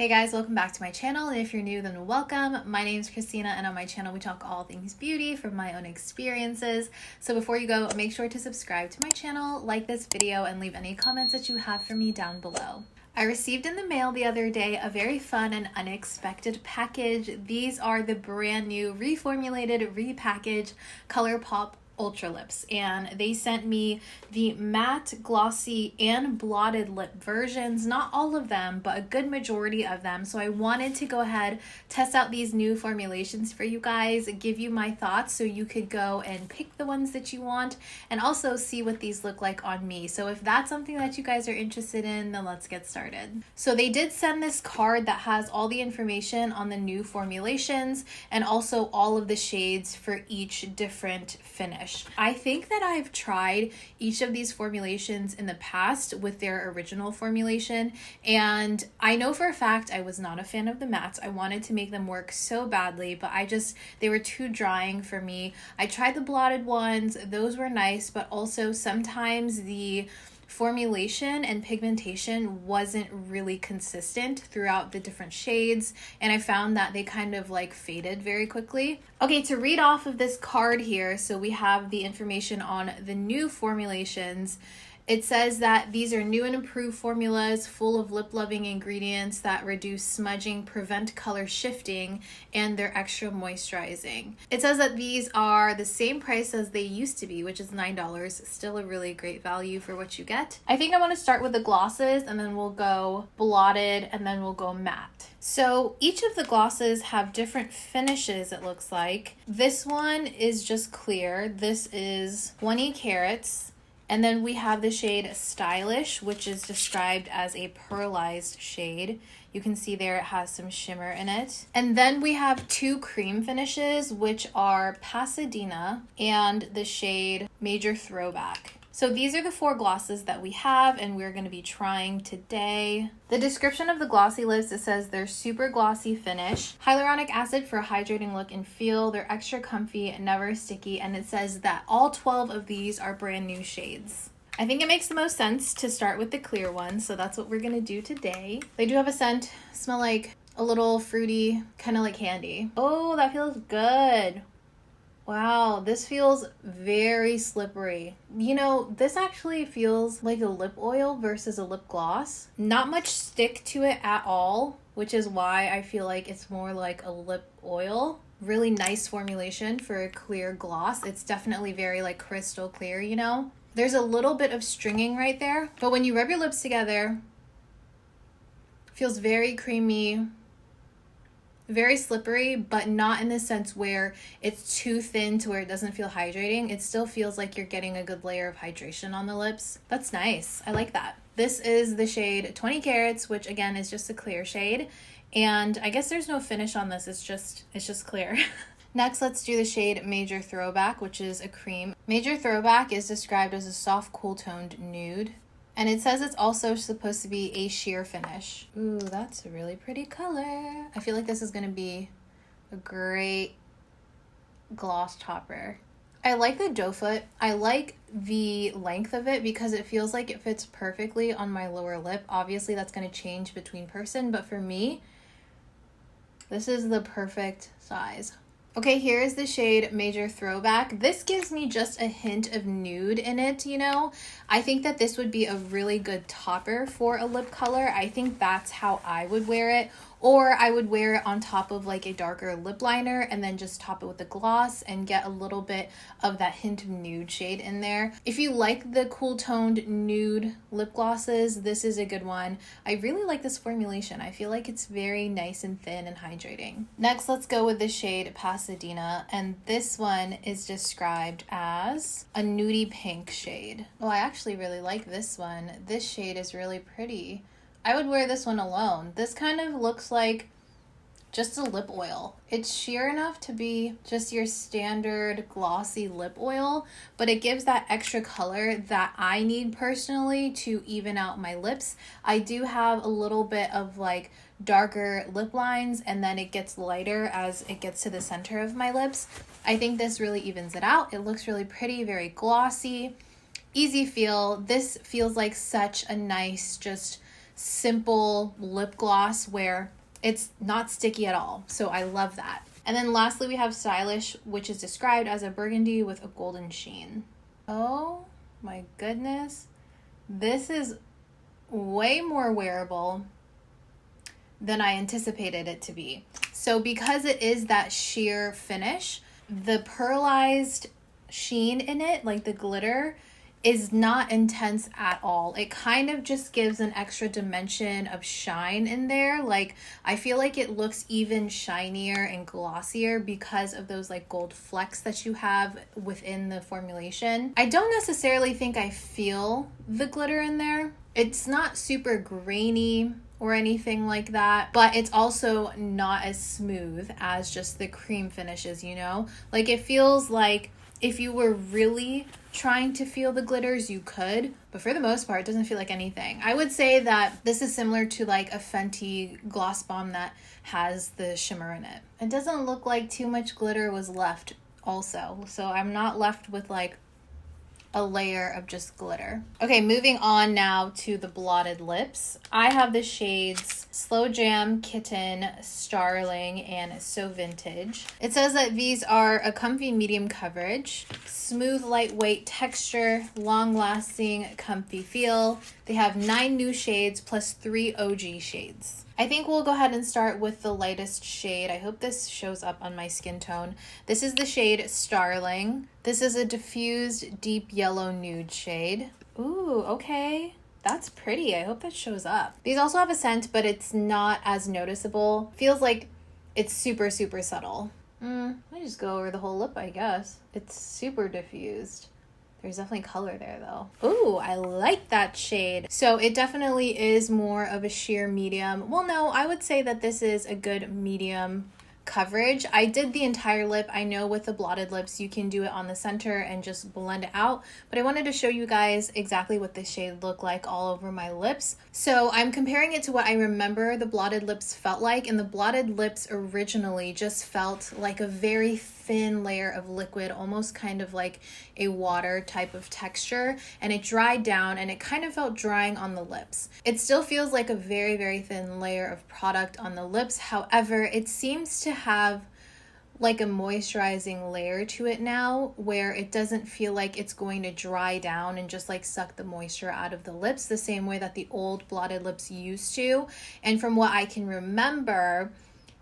Hey guys, welcome back to my channel, and if you're new, then welcome. My name is Christina, and on my channel we talk all things beauty from my own experiences. So before you go, make sure to subscribe to my channel, like this video, and leave any comments that you have for me down below. I received in the mail the other day a very fun and unexpected package. These are the brand new reformulated, repackaged Colourpop Ultralips, and they sent me the matte, glossy, and blotted lip versions. Not all of them, but a good majority of them. So I wanted to go ahead, test out these new formulations for you guys, give you my thoughts so you could go and pick the ones that you want, and also see what these look like on me. So if that's something that you guys are interested in, then let's get started. So they did send this card that has all the information on the new formulations and also all of the shades for each different finish. I think that I've tried each of these formulations in the past with their original formulation, and I know for a fact I was not a fan of the mattes. I wanted to make them work so badly, but they were too drying for me. I tried the blotted ones, those were nice, but also sometimes the formulation and pigmentation wasn't really consistent throughout the different shades, and I found that they kind of like faded very quickly. Okay, to read off of this card here, so we have the information on the new formulations. It says that these are new and improved formulas full of lip-loving ingredients that reduce smudging, prevent color shifting, and they're extra moisturizing. It says that these are the same price as they used to be, which is $9. Still a really great value for what you get. I think I want to start with the glosses, and then we'll go blotted, and then we'll go matte. So each of the glosses have different finishes, it looks like. This one is just clear. This is 20 carats. And then we have the shade Stylish, which is described as a pearlized shade. You can see there it has some shimmer in it. And then we have two cream finishes, which are Pasadena and the shade Major Throwback. So these are the four glosses that we have, and we're going to be trying today. The description of the glossy lips, it says they're super glossy finish, hyaluronic acid for a hydrating look and feel, they're extra comfy, never sticky, and it says that all 12 of these are brand new shades. I think it makes the most sense to start with the clear one, so that's what we're going to do today. They do have a scent, smell like a little fruity, kind of like candy. Oh, that feels good. Wow, this feels very slippery. You know, this actually feels like a lip oil versus a lip gloss. Not much stick to it at all, which is why I feel like it's more like a lip oil. Really nice formulation for a clear gloss. It's definitely very like crystal clear, you know? There's a little bit of stringing right there, but when you rub your lips together, it feels very creamy, very slippery, but not in the sense where it's too thin to where it doesn't feel hydrating. It still feels like you're getting a good layer of hydration on the lips. That's nice. I like that. This is the shade 20 carats, which again is just a clear shade. And I guess there's no finish on this. It's just clear. Next, let's do the shade Major Throwback, which is a cream. Major Throwback is described as a soft, cool-toned nude. And it says it's also supposed to be a sheer finish. Ooh, that's a really pretty color. I feel like this is going to be a great gloss topper. I like the doe foot. I like the length of it because it feels like it fits perfectly on my lower lip. Obviously, that's going to change between person, but for me, this is the perfect size. Okay, here is the shade Major Throwback. This gives me just a hint of nude in it, you know? I think that this would be a really good topper for a lip color. I think that's how I would wear it. Or I would wear it on top of like a darker lip liner and then just top it with a gloss and get a little bit of that hint of nude shade in there. If you like the cool toned nude lip glosses, this is a good one. I really like this formulation. I feel like it's very nice and thin and hydrating. Next, let's go with the shade Pasadena, and this one is described as a nudie pink shade. Oh, I actually really like this one. This shade is really pretty. I would wear this one alone. This kind of looks like just a lip oil. It's sheer enough to be just your standard glossy lip oil, but it gives that extra color that I need personally to even out my lips. I do have a little bit of like darker lip lines, and then it gets lighter as it gets to the center of my lips. I think this really evens it out. It looks really pretty, very glossy, easy feel. This feels like such a nice, just simple lip gloss where it's not sticky at all. So I love that. And then lastly, we have Stylish, which is described as a burgundy with a golden sheen. Oh my goodness. This is way more wearable than I anticipated it to be. So because it is that sheer finish, the pearlized sheen in it, like the glitter, is not intense at all. It kind of just gives an extra dimension of shine in there. Like, I feel like it looks even shinier and glossier because of those like gold flecks that you have within the formulation. I don't necessarily think I feel the glitter in there. It's not super grainy or anything like that, but it's also not as smooth as just the cream finishes, you know? Like, it feels like if you were really trying to feel the glitters, you could, but for the most part, it doesn't feel like anything. I would say that this is similar to like a Fenty gloss bomb that has the shimmer in it. It doesn't look like too much glitter was left also, so I'm not left with like a layer of just glitter. Okay, moving on now to the Blotted lips. I have the shades Slow Jam, Kitten, Starling, and So Vintage. It says that these are a comfy medium coverage, smooth, lightweight texture, long-lasting, comfy feel. They have 9 new shades plus 3 OG shades. I think we'll go ahead and start with the lightest shade. I hope this shows up on my skin tone. This is the shade Starling. This is a diffused deep yellow nude shade. Ooh, okay. That's pretty. I hope that shows up. These also have a scent, but it's not as noticeable. Feels like it's super, super subtle. I just go over the whole lip, I guess. It's super diffused. There's definitely color there though. Ooh, I like that shade. So it definitely is more of a sheer medium. Well, no, I would say that this is a good medium coverage. I did the entire lip. I know with the Blotted lips, you can do it on the center and just blend it out, but I wanted to show you guys exactly what this shade looked like all over my lips. So I'm comparing it to what I remember the Blotted lips felt like, and the Blotted lips originally just felt like a very thin layer of liquid, almost kind of like a water type of texture, and it dried down and it kind of felt drying on the lips. It still feels like a very, very thin layer of product on the lips. However, it seems to have like a moisturizing layer to it now, where it doesn't feel like it's going to dry down and just like suck the moisture out of the lips the same way that the old Blotted lips used to. And from what I can remember,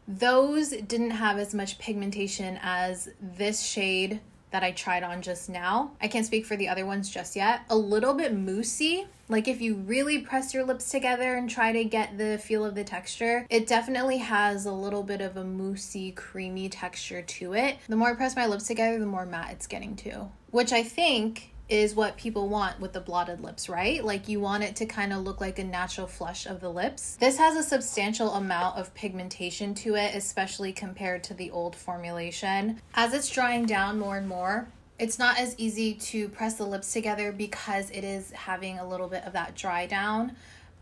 those didn't have as much pigmentation as this shade that I tried on just now. I can't speak for the other ones just yet. A little bit moussey. Like if you really press your lips together and try to get the feel of the texture, it definitely has a little bit of a moussey, creamy texture to it. The more I press my lips together, the more matte it's getting to, which I think is what people want with the Blotted lips, right? Like you want it to kind of look like a natural flush of the lips. This has a substantial amount of pigmentation to it, especially compared to the old formulation. As it's drying down more and more, it's not as easy to press the lips together because it is having a little bit of that dry down,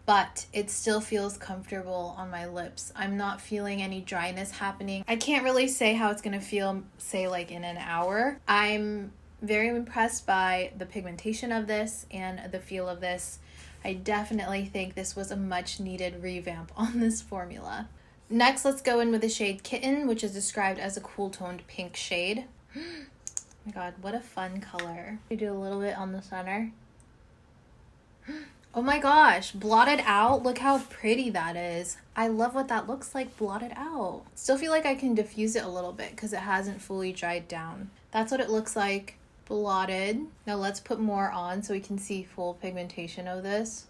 but it still feels comfortable on my lips. I'm not feeling any dryness happening. I can't really say how it's gonna feel, say like in an hour. I'm very impressed by the pigmentation of this and the feel of this. I definitely think this was a much needed revamp on this formula. Next, let's go in with the shade Kitten, which is described as a cool toned pink shade. Oh my god, what a fun color. We do a little bit on the center. Oh my gosh, blotted out. Look how pretty that is. I love what that looks like blotted out. Still feel like I can diffuse it a little bit because it hasn't fully dried down. That's what it looks like blotted. Now let's put more on so we can see full pigmentation of this.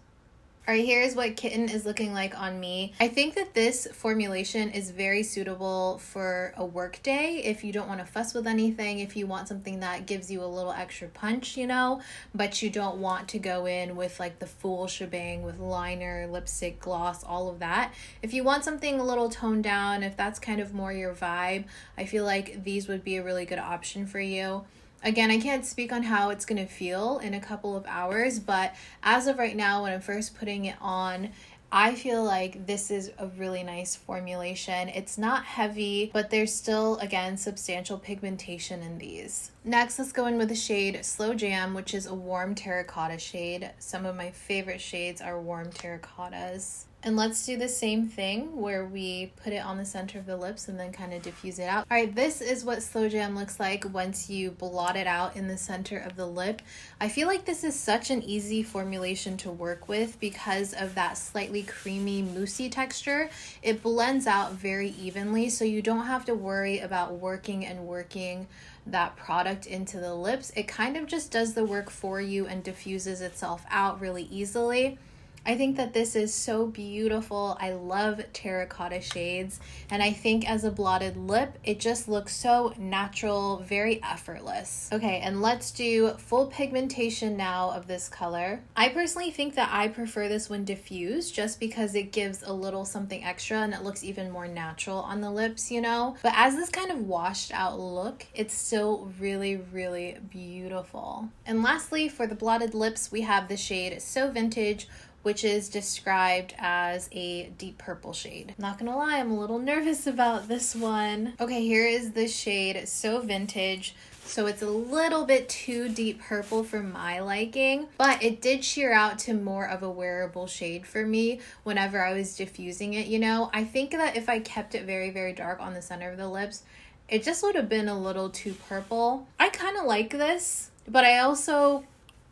All right, here's what Kitten is looking like on me. I think that this formulation is very suitable for a work day if you don't want to fuss with anything, if you want something that gives you a little extra punch, you know, but you don't want to go in with like the full shebang with liner, lipstick, gloss, all of that. If you want something a little toned down, if that's kind of more your vibe, I feel like these would be a really good option for you. Again, I can't speak on how it's going to feel in a couple of hours, but as of right now, when I'm first putting it on, I feel like this is a really nice formulation. It's not heavy, but there's still, again, substantial pigmentation in these. Next, let's go in with the shade Slow Jam, which is a warm terracotta shade. Some of my favorite shades are warm terracottas. And let's do the same thing where we put it on the center of the lips and then kind of diffuse it out. All right, this is what Slow Jam looks like once you blot it out in the center of the lip. I feel like this is such an easy formulation to work with because of that slightly creamy, moussey texture. It blends out very evenly, so you don't have to worry about working that product into the lips. It kind of just does the work for you and diffuses itself out really easily. I think that this is so beautiful. I love terracotta shades, and I think as a blotted lip, it just looks so natural, very effortless. Okay, and let's do full pigmentation now of this color. I personally think that I prefer this when diffused just because it gives a little something extra and it looks even more natural on the lips, you know? But as this kind of washed out look, it's still really, really beautiful. And lastly, for the blotted lips, we have the shade So Vintage, which is described as a deep purple shade. Not gonna lie, I'm a little nervous about this one. Okay, here is the shade So Vintage. So it's a little bit too deep purple for my liking, but it did sheer out to more of a wearable shade for me whenever I was diffusing it, you know? I think that if I kept it very, very dark on the center of the lips, it just would have been a little too purple. I kind of like this, but I also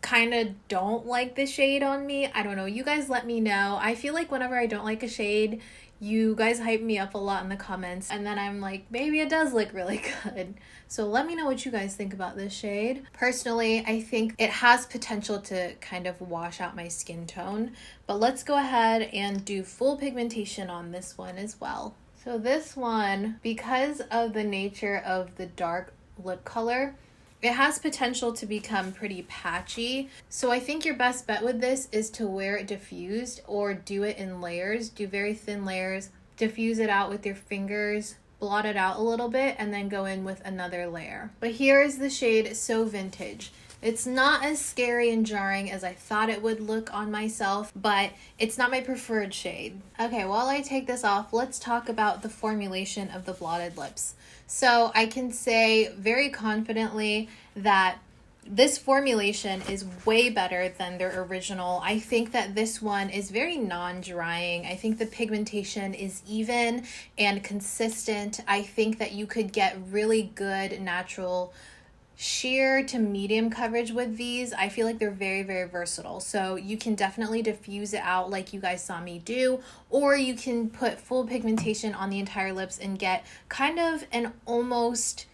kind of don't like the shade on me. I don't know. You guys let me know. I feel like whenever I don't like a shade, you guys hype me up a lot in the comments, and then I'm like, maybe it does look really good. So let me know what you guys think about this shade. Personally, I think it has potential to kind of wash out my skin tone, but let's go ahead and do full pigmentation on this one as well. So this one, because of the nature of the dark lip color, it has potential to become pretty patchy. So I think your best bet with this is to wear it diffused or do it in layers. Do very thin layers, diffuse it out with your fingers, blot it out a little bit, and then go in with another layer. But here is the shade So Vintage. It's not as scary and jarring as I thought it would look on myself, but it's not my preferred shade. Okay, while I take this off, let's talk about the formulation of the blotted lips. So I can say very confidently that this formulation is way better than their original. I think that this one is very non-drying. I think the pigmentation is even and consistent. I think that you could get really good natural sheer to medium coverage with these. I feel like they're very, very versatile. So you can definitely diffuse it out like you guys saw me do, or you can put full pigmentation on the entire lips and get kind of an almost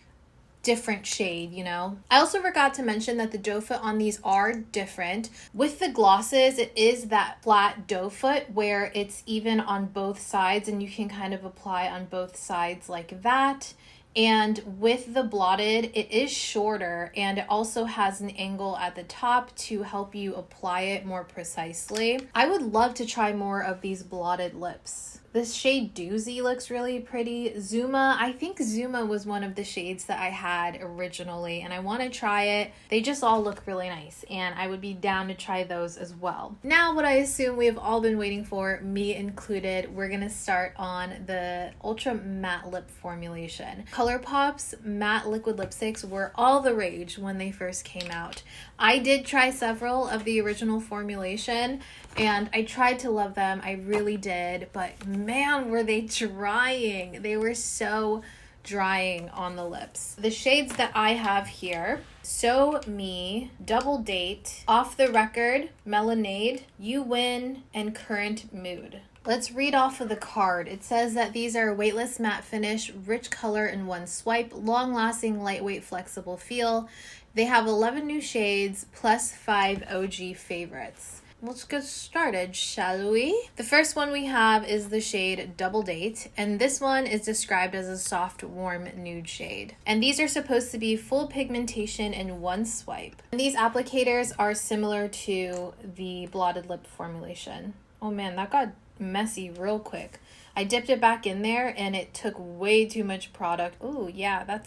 different shade, you know? I also forgot to mention that the doe foot on these are different. With the glosses, it is that flat doe foot where it's even on both sides and you can kind of apply on both sides like that. And with the blotted, it is shorter and it also has an angle at the top to help you apply it more precisely. I would love to try more of these blotted lips. This shade Doozy looks really pretty. Zuma, I think Zuma was one of the shades that I had originally and I want to try it. They just all look really nice and I would be down to try those as well. Now what I assume we have all been waiting for, me included, we're going to start on the Ultra Matte Lip formulation. Colourpop's matte liquid lipsticks were all the rage when they first came out. I did try several of the original formulation and I tried to love them. I really did, but man, were they drying. They were so drying on the lips. The shades that I have here, So Me, Double Date, Off the Record, Melonade, You Win, and Current Mood. Let's read off of the card. It says that these are weightless matte finish, rich color in one swipe, long-lasting, lightweight, flexible feel. They have 11 new shades plus 5 OG favorites. Let's get started, shall we? The first one we have is the shade Double Date, and this one is described as a soft, warm nude shade. And these are supposed to be full pigmentation in one swipe. And these applicators are similar to the blotted lip formulation. Oh man, that got messy real quick. I dipped it back in there and it took way too much product. Oh yeah,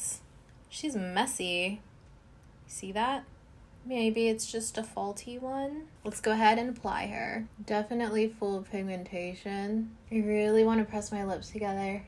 she's messy. See that? Maybe it's just a faulty one. Let's go ahead and apply her. Definitely full of pigmentation. I really want to press my lips together.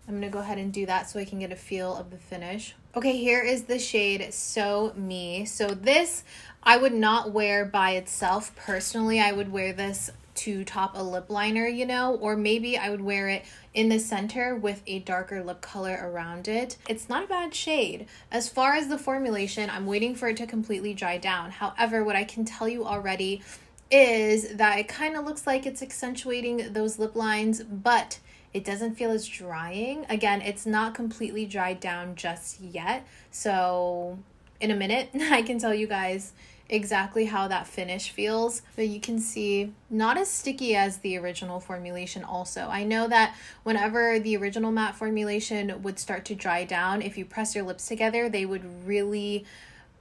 I'm gonna go ahead and do that so I can get a feel of the finish. Okay, here is the shade So Me. So this I would not wear by itself. Personally, I would wear this to top a lip liner, you know, or maybe I would wear it in the center with a darker lip color around it. It's not a bad shade. As far as the formulation, I'm waiting for it to completely dry down. However, what I can tell you already is that it kind of looks like it's accentuating those lip lines, but it doesn't feel as drying. Again, it's not completely dried down just yet. So in a minute, I can tell you guys exactly how that finish feels, but you can see not as sticky as the original formulation. Also, I know that whenever the original matte formulation would start to dry down, if you press your lips together, they would really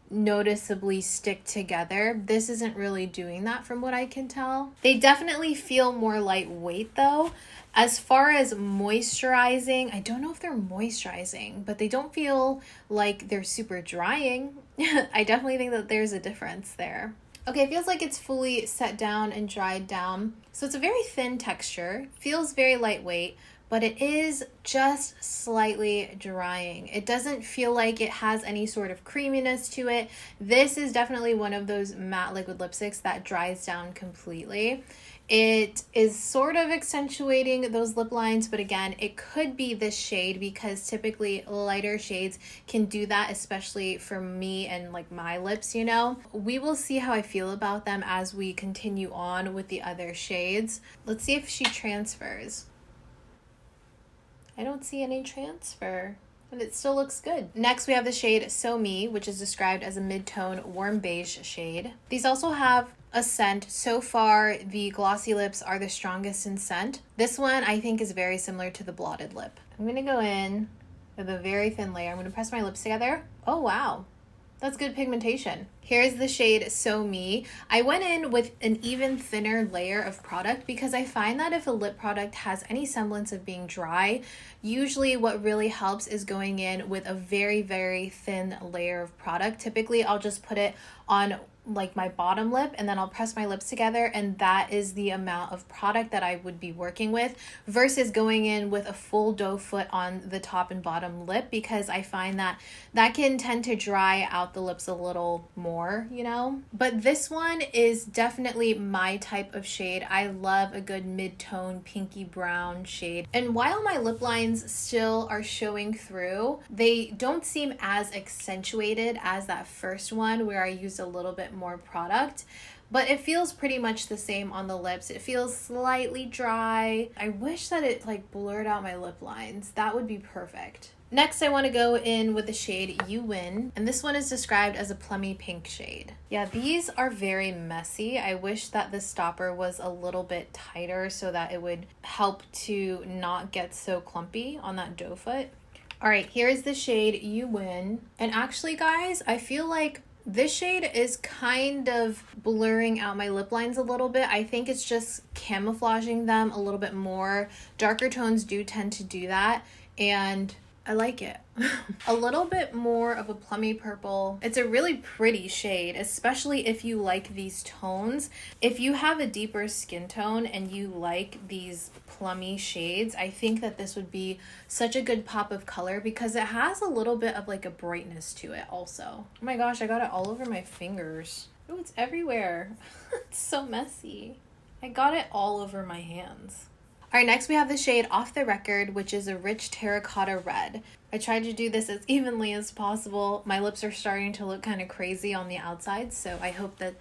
noticeably stick together. This isn't really doing that from what I can tell. They definitely feel more lightweight though. As far as moisturizing, I don't know if they're moisturizing, but they don't feel like they're super drying. I definitely think that there's a difference there. Okay, it feels like it's fully set down and dried down. So it's a very thin texture, feels very lightweight, but it is just slightly drying. It doesn't feel like it has any sort of creaminess to it. This is definitely one of those matte liquid lipsticks that dries down completely. It is sort of accentuating those lip lines, but again, it could be this shade because typically lighter shades can do that, especially for me and like my lips, you know. We will see how I feel about them as we continue on with the other shades. Let's see if she transfers. I don't see any transfer, and it still looks good. Next, we have the shade So Me, which is described as a mid-tone warm beige shade. These also have a scent. So far, the glossy lips are the strongest in scent. This one I think is very similar to the Blotted lip. I'm gonna go in with a very thin layer. I'm gonna press my lips together. Oh wow, that's good pigmentation. Here's the shade So Me. I went in with an even thinner layer of product because I find that if a lip product has any semblance of being dry, usually what really helps is going in with a very, very thin layer of product. Typically, I'll just put it on like my bottom lip and then I'll press my lips together, and that is the amount of product that I would be working with versus going in with a full doe foot on the top and bottom lip, because I find that that can tend to dry out the lips a little more, you know. But this one is definitely my type of shade. I love a good mid-tone pinky brown shade, and while my lip lines still are showing through, they don't seem as accentuated as that first one where I used a little bit more product, but it feels pretty much the same on the lips. It feels slightly dry. I wish that it like blurred out my lip lines. That would be perfect. Next, I want to go in with the shade You Win, and this one is described as a plummy pink shade. Yeah, these are very messy. I wish that the stopper was a little bit tighter so that it would help to not get so clumpy on that doe foot. All right, here's the shade You Win, and actually guys, I feel like this shade is kind of blurring out my lip lines a little bit. I think it's just camouflaging them a little bit more. Darker tones do tend to do that, and I like it. A little bit more of a plummy purple. It's a really pretty shade, especially if you like these tones. If you have a deeper skin tone and you like these plummy shades, I think that this would be such a good pop of color because it has a little bit of like a brightness to it also. Oh my gosh, I got it all over my fingers. Oh, it's everywhere. It's so messy. I got it all over my hands. All right, next we have the shade Off the Record, which is a rich terracotta red. I tried to do this as evenly as possible. My lips are starting to look kind of crazy on the outside, so I hope that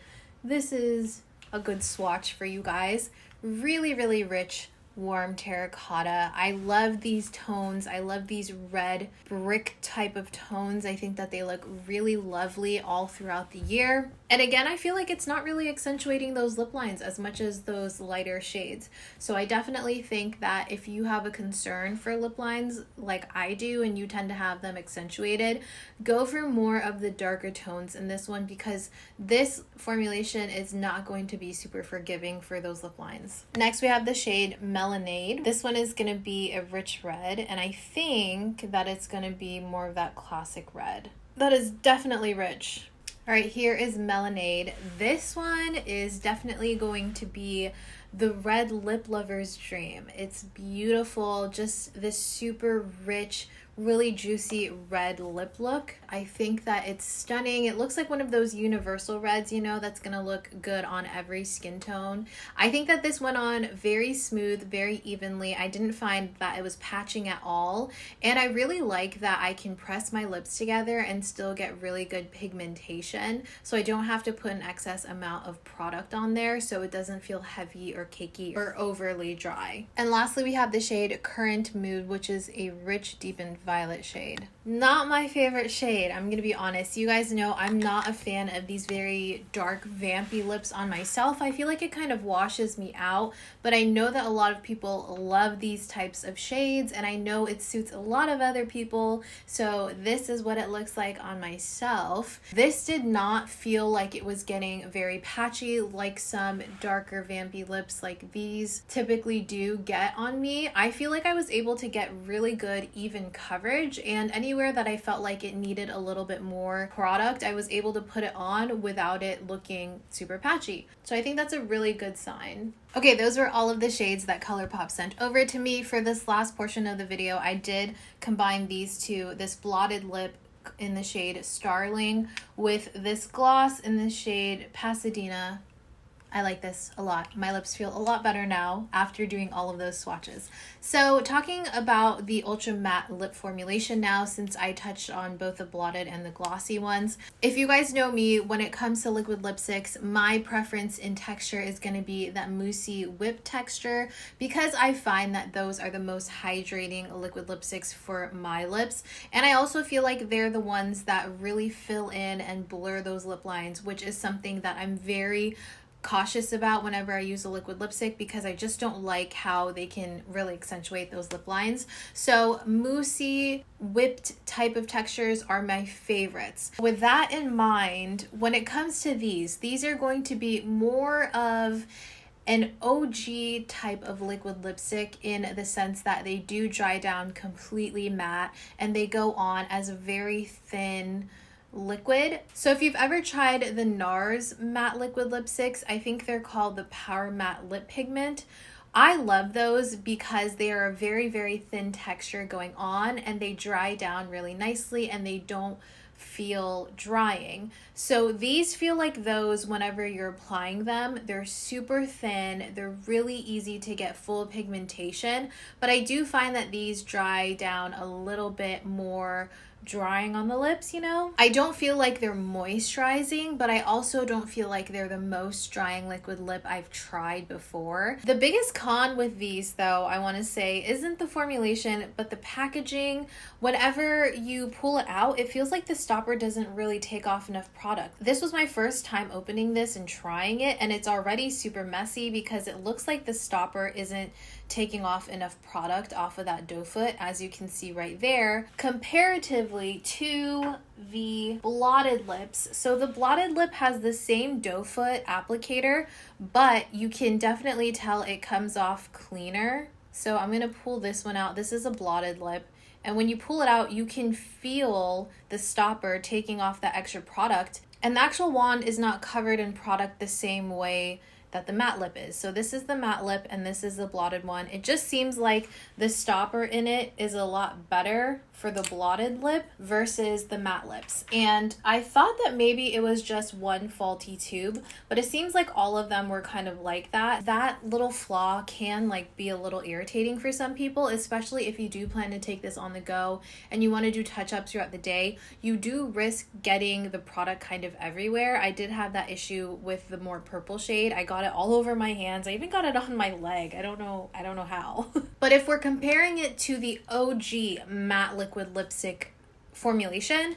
this is a good swatch for you guys. Really, really rich, warm terracotta. I love these tones. I love these red brick type of tones. I think that they look really lovely all throughout the year. And again, I feel like it's not really accentuating those lip lines as much as those lighter shades. So I definitely think that if you have a concern for lip lines like I do and you tend to have them accentuated, go for more of the darker tones in this one because this formulation is not going to be super forgiving for those lip lines. Next, we have the shade Melonade. This one is going to be a rich red, and I think that it's going to be more of that classic red. That is definitely rich. All right, here is Melonade. This one is definitely going to be the red lip lover's dream. It's beautiful, just this super rich, really juicy red lip look. I think that it's stunning. It looks like one of those universal reds, you know, that's gonna look good on every skin tone. I think that this went on very smooth, very evenly. I didn't find that it was patching at all. And I really like that I can press my lips together and still get really good pigmentation. So I don't have to put an excess amount of product on there, so it doesn't feel heavy or cakey or overly dry. And lastly, we have the shade Current Mood, which is a rich, deepened violet shade. Not my favorite shade, I'm gonna be honest. You guys know I'm not a fan of these very dark, vampy lips on myself. I feel like it kind of washes me out, but I know that a lot of people love these types of shades, and I know it suits a lot of other people, so this is what it looks like on myself. This did not feel like it was getting very patchy like some darker, vampy lips like these typically do get on me. I feel like I was able to get really good, even coverage, and anywhere that I felt like it needed a little bit more product, I was able to put it on without it looking super patchy. So I think that's a really good sign. Okay, those were all of the shades that Colourpop sent over to me. For this last portion of the video, I did combine these two, this Blotted lip in the shade Starling with this gloss in the shade Pasadena. I like this a lot. My lips feel a lot better now after doing all of those swatches. So talking about the Ultra Matte lip formulation now, since I touched on both the blotted and the glossy ones. If you guys know me, when it comes to liquid lipsticks, my preference in texture is going to be that moussey whip texture, because I find that those are the most hydrating liquid lipsticks for my lips. And I also feel like they're the ones that really fill in and blur those lip lines, which is something that I'm very cautious about whenever I use a liquid lipstick, because I just don't like how they can really accentuate those lip lines. So moussey whipped type of textures are my favorites. With that in mind, when it comes to these are going to be more of an OG type of liquid lipstick, in the sense that they do dry down completely matte and they go on as a very thin liquid. So if you've ever tried the NARS matte liquid lipsticks, I think they're called the Power Matte Lip Pigment. I love those because they are a very, very thin texture going on, and they dry down really nicely and they don't feel drying. So these feel like those whenever you're applying them. They're super thin, they're really easy to get full pigmentation, but I do find that these dry down a little bit more drying on the lips, you know? I don't feel like they're moisturizing, but I also don't feel like they're the most drying liquid lip I've tried before. The biggest con with these, though, I want to say, isn't the formulation, but the packaging. Whenever you pull it out, it feels like the stopper doesn't really take off enough product. This was my first time opening this and trying it, and it's already super messy because it looks like the stopper isn't taking off enough product off of that doe foot, as you can see right there, comparatively to the blotted lips. So the blotted lip has the same doe foot applicator, but you can definitely tell it comes off cleaner. So I'm gonna pull this one out. This is a blotted lip, and when you pull it out, you can feel the stopper taking off that extra product, and the actual wand is not covered in product the same way that the matte lip is. So this is the matte lip and this is the blotted one. It just seems like the stopper in it is a lot better for the blotted lip versus the matte lips. And I thought that maybe it was just one faulty tube, but it seems like all of them were kind of like that. That little flaw can like be a little irritating for some people, especially if you do plan to take this on the go and you want to do touch-ups throughout the day. You do risk getting the product kind of everywhere. I did have that issue with the more purple shade. I got it all over my hands. I even got it on my leg. I don't know how. But if we're comparing it to the OG matte liquid lipstick formulation,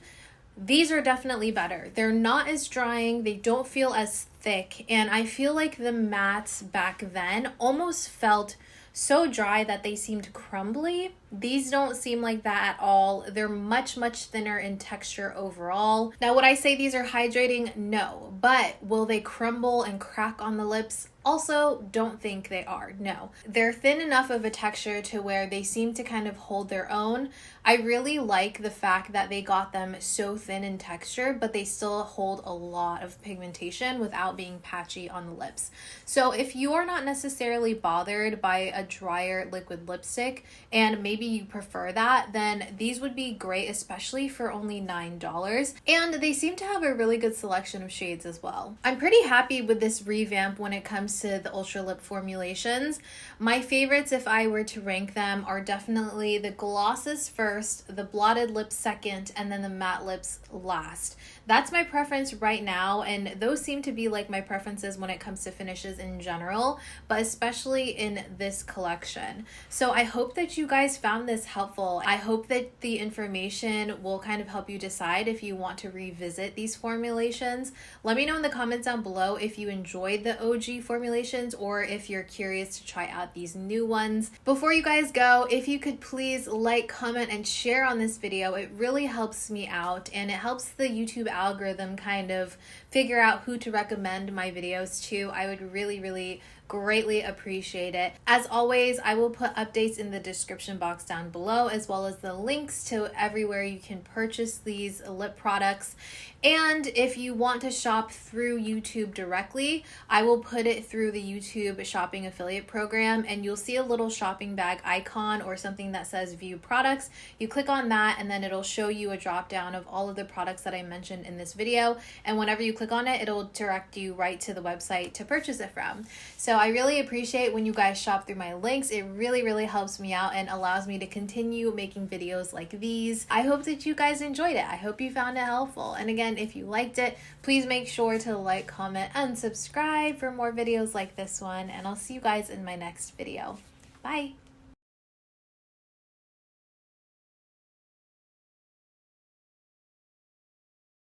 these are definitely better. They're not as drying, they don't feel as thick, and I feel like the mattes back then almost felt so dry that they seemed crumbly. These don't seem like that at all. They're much, much thinner in texture overall. Now, would I say these are hydrating? No. But will they crumble and crack on the lips? Also, don't think they are. No, they're thin enough of a texture to where they seem to kind of hold their own. I really like the fact that they got them so thin in texture, but they still hold a lot of pigmentation without being patchy on the lips. So if you are not necessarily bothered by a drier liquid lipstick and maybe you prefer that, then these would be great, especially for only $9. And they seem to have a really good selection of shades as well. I'm pretty happy with this revamp when it comes to the Ultralip formulations. My favorites, if I were to rank them, are definitely the glosses first, the blotted lips second, and then the matte lips last. That's my preference right now, and those seem to be like my preferences when it comes to finishes in general, but especially in this collection. So I hope that you guys found this helpful. I hope that the information will kind of help you decide if you want to revisit these formulations. Let me know in the comments down below if you enjoyed the OG formulations or if you're curious to try out these new ones. Before you guys go, if you could please like, comment, and share on this video, it really helps me out and it helps the YouTube algorithm kind of figure out who to recommend my videos to. I would really greatly appreciate it. As always, I will put updates in the description box down below, as well as the links to everywhere you can purchase these lip products. And if you want to shop through YouTube directly, I will put it through the YouTube shopping affiliate program, and you'll see a little shopping bag icon or something that says view products. You click on that and then it'll show you a drop down of all of the products that I mentioned in this video, and whenever you click on it, it'll direct you right to the website to purchase it from. So I really appreciate when you guys shop through my links. It really helps me out and allows me to continue making videos like these. I hope that you guys enjoyed it. I hope you found it helpful. And again, if you liked it, please make sure to like, comment, and subscribe for more videos like this one. And I'll see you guys in my next video. Bye.